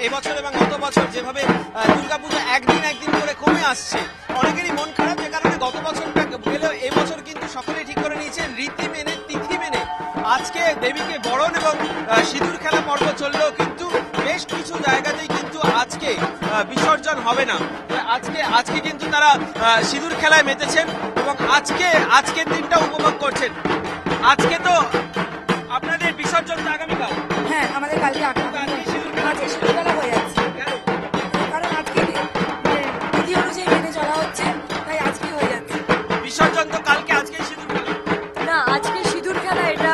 এবছর এবং গত বছর যেভাবে দুর্গাপুজো একদিন একদিন করে কমে আসছে, অনেকেরই মন খারাপ, যে কারণে গত বছরটা গেলেও এবছর কিন্তু সকলেই ঠিক করে নিয়েছেন রীতি মেনে তিথি মেনে আজকে দেবীকে বরণ এবং সিঁদুর খেলা পর্ব চললেও কিন্তু বেশ কিছু জায়গাতেই কিন্তু আজকে বিসর্জন হবে না। আজকে কিন্তু তারা সিঁদুর খেলায় মেতেছেন এবং আজকের দিনটা উপভোগ করছেন। আজকে তো আপনাদের বিসর্জনটা আগামীকাল। হ্যাঁ, আমাদের কালকে আজকে সিঁদুর খেলা হয়ে যাচ্ছে, কারণ আজকে বিধি অনুযায়ী মেনে চলা হচ্ছে, তাই আজকেই হয়ে যাচ্ছে বিসর্জন। তো কালকে, আজকে সিঁদুর খেলা না, আজকে সিঁদুর খেলা, এটা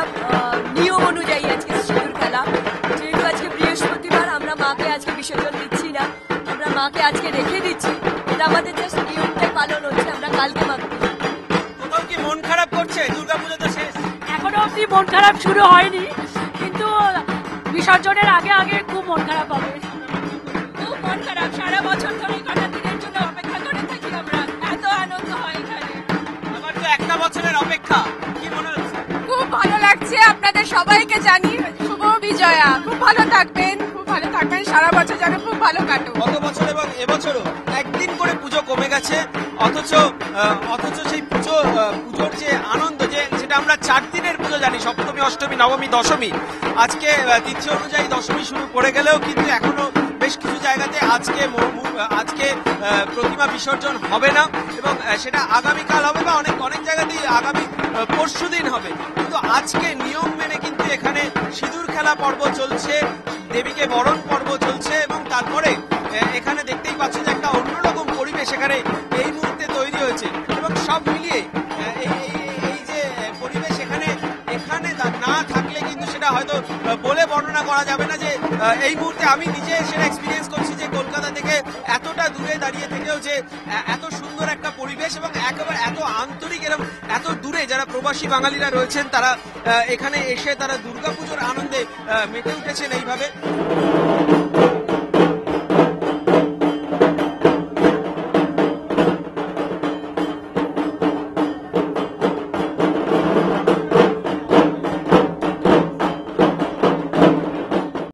নিয়ম অনুযায়ী আজকে সিঁদুর খেলা। যেহেতু আজকে বৃহস্পতিবার, আমরা মাকে আজকে বিসর্জন দিচ্ছি না, আমরা মাকে আজকে রেখে দিচ্ছি। এটা আমাদের জাস্ট নিয়মটাই পালন হচ্ছে, আমরা কালকে মাকে। কোথাও কি মন খারাপ করছে? দুর্গাপুজো তো শেষ। এখনো অব্দি মন খারাপ শুরু হয়নি, কিন্তু বিসর্জনের আগে আগে খুব মন খারাপ হবে। খুব মন খারাপ, সারা বছর ধরে কটা দিনের জন্য অপেক্ষা করে থাকি আমরা, এত আনন্দ হয় এখানে। আমার তো একটা বছরের অপেক্ষা, কি মনে হচ্ছে? খুব ভালো লাগছে। আপনাদের সবাইকে জানি শুভ বিজয়া। খুব ভালো থাকবেন, সারা বছর যেন খুব ভালো কাটুক। গত বছর এবং এবছরও একদিন করে পুজো কমে গেছে, অথচ সেই পুজোর যে আনন্দ, যেটা আমরা 4 দিনের পুজো জানি, সপ্তমী, অষ্টমী, নবমী, দশমী, আজকে তিথি অনুযায়ী দশমী শুরু করে গেলেও কিন্তু এখনো বেশ কিছু জায়গাতে আজকে প্রতিমা বিসর্জন হবে না এবং সেটা আগামীকাল হবে বা অনেক জায়গাতেই আগামী পরশু দিন হবে। কিন্তু আজকে নিয়ম মেনে কিন্তু এখানে সিঁদুর খেলা পর্ব চলছে, দেবীকে বরণ পর্ব চলছে এবং তারপরে এখানে দেখতেই পাচ্ছ যে একটা অন্যরকম পরিবেশ এখানে এই মুহূর্তে তৈরি হয়েছে এবং সব মিলিয়ে এই যে পরিবেশ এখানে না থাকলে কিন্তু সেটা হয়তো বলে বর্ণনা করা যাবে না। যে এই মুহূর্তে আমি নিজে সেটা এক্সপিরিয়েন্স করছি যে কলকাতা থেকে এতটা দূরে দাঁড়িয়ে থেকেও যে এত সুন্দর একটা পরিবেশ এবং একেবারে এত আন্তরিক এবং এত দূরে যারা প্রবাসী বাঙালিরা রয়েছেন, তারা এখানে এসে তারা দুর্গাপুজোর আনন্দে মেতে উঠেছেন এইভাবে।